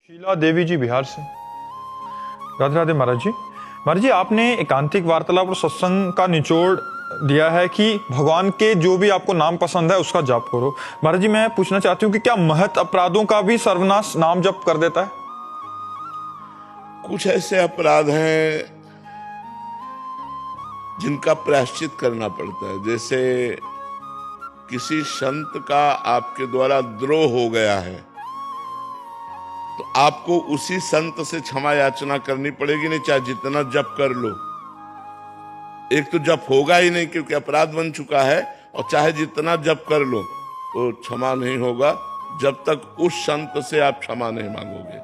शीला देवी जी बिहार से। राधे राधे महाराज जी। महाराज जी, आपने एकांतिक वार्तालाप और सत्संग का निचोड़ दिया है कि भगवान के जो भी आपको नाम पसंद है उसका जाप करो। महाराज जी, मैं पूछना चाहती हूँ कि क्या महत अपराधों का भी सर्वनाश नाम जप कर देता है? कुछ ऐसे अपराध हैं जिनका प्रायश्चित करना पड़ता है। जैसे किसी संत का आपके द्वारा द्रोह हो गया है तो आपको उसी संत से क्षमा याचना करनी पड़ेगी, नहीं चाहे जितना जप कर लो। एक तो जप होगा ही नहीं क्योंकि अपराध बन चुका है, और चाहे जितना जप कर लो तो क्षमा नहीं होगा जब तक उस संत से आप क्षमा नहीं मांगोगे।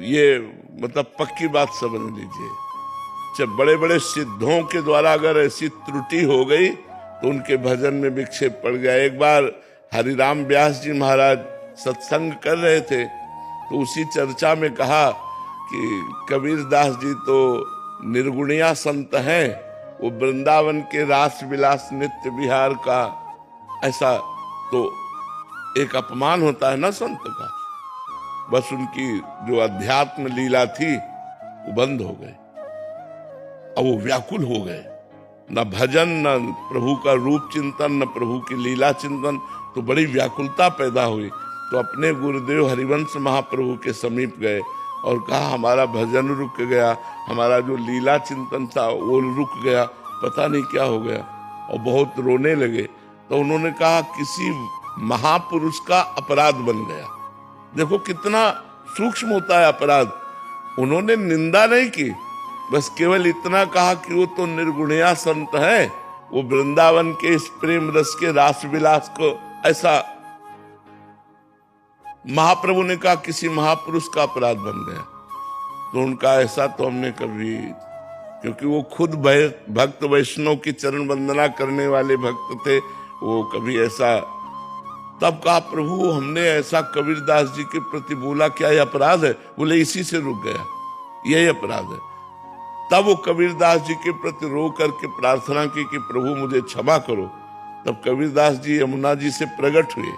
ये मतलब पक्की बात समझ लीजिए। जब बड़े बड़े सिद्धों के द्वारा अगर ऐसी त्रुटि हो गई तो उनके भजन में विक्षेप पड़ गया। एक बार हरिराम व्यास जी महाराज सत्संग कर रहे थे तो उसी चर्चा में कहा कि कबीरदास जी तो निर्गुणिया संत हैं, वो वृंदावन के रास विलास नित्य विहार का, ऐसा तो एक अपमान होता है ना संत का। बस उनकी जो अध्यात्म लीला थी वो बंद हो गई, अब वो व्याकुल हो गए। न भजन, न प्रभु का रूप चिंतन, न प्रभु की लीला चिंतन, तो बड़ी व्याकुलता पैदा हुई। तो अपने गुरुदेव हरिवंश महाप्रभु के समीप गए और कहा हमारा भजन रुक गया, हमारा जो लीला चिंतन था वो रुक गया, पता नहीं क्या हो गया, और बहुत रोने लगे। तो उन्होंने कहा किसी महापुरुष का अपराध बन गया। देखो कितना सूक्ष्म होता है अपराध। उन्होंने निंदा नहीं की, बस केवल इतना कहा कि वो तो निर्गुणिया संत है, वो वृंदावन के इस प्रेम रस के रास विलास को, ऐसा महाप्रभु ने कहा किसी महापुरुष का अपराध बन गया। तो उनका ऐसा तो हमने कभी, क्योंकि वो खुद भक्त वैष्णव की चरण वंदना करने वाले भक्त थे, वो कभी ऐसा, तब कहा प्रभु हमने ऐसा कबीरदास जी के प्रति बोला, क्या ये अपराध है? बोले इसी से रुक गया, यही अपराध है। तब वो कबीरदास जी के प्रति रो करके प्रार्थना की कि प्रभु मुझे क्षमा करो। तब कबीरदास जी यमुना जी से प्रकट हुए,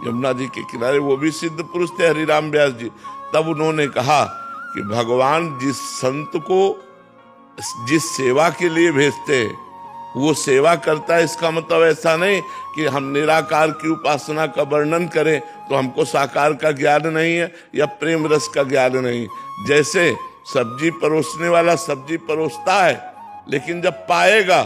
यमुना जी के किनारे, वो भी सिद्ध पुरुष थे हरिराम व्यास जी। तब उन्होंने कहा कि भगवान जिस संत को जिस सेवा के लिए भेजते हैं वो सेवा करता है। इसका मतलब ऐसा नहीं कि हम निराकार की उपासना का वर्णन करें तो हमको साकार का ज्ञान नहीं है या प्रेम रस का ज्ञान नहीं। जैसे सब्जी परोसने वाला सब्जी परोसता है, लेकिन जब पाएगा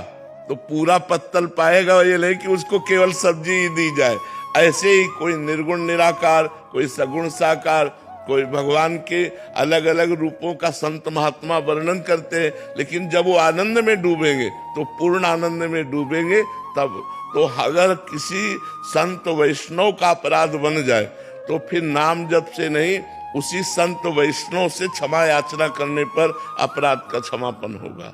तो पूरा पत्तल पाएगा, ये नहीं कि उसको केवल सब्जी ही दी जाए। ऐसे ही कोई निर्गुण निराकार, कोई सगुण साकार, कोई भगवान के अलग अलग रूपों का संत महात्मा वर्णन करते हैं, लेकिन जब वो आनंद में डूबेंगे तो पूर्ण आनंद में डूबेंगे। तब तो अगर किसी संत वैष्णव का अपराध बन जाए तो फिर नाम जप से नहीं, उसी संत वैष्णव से क्षमा याचना करने पर अपराध का क्षमापन होगा।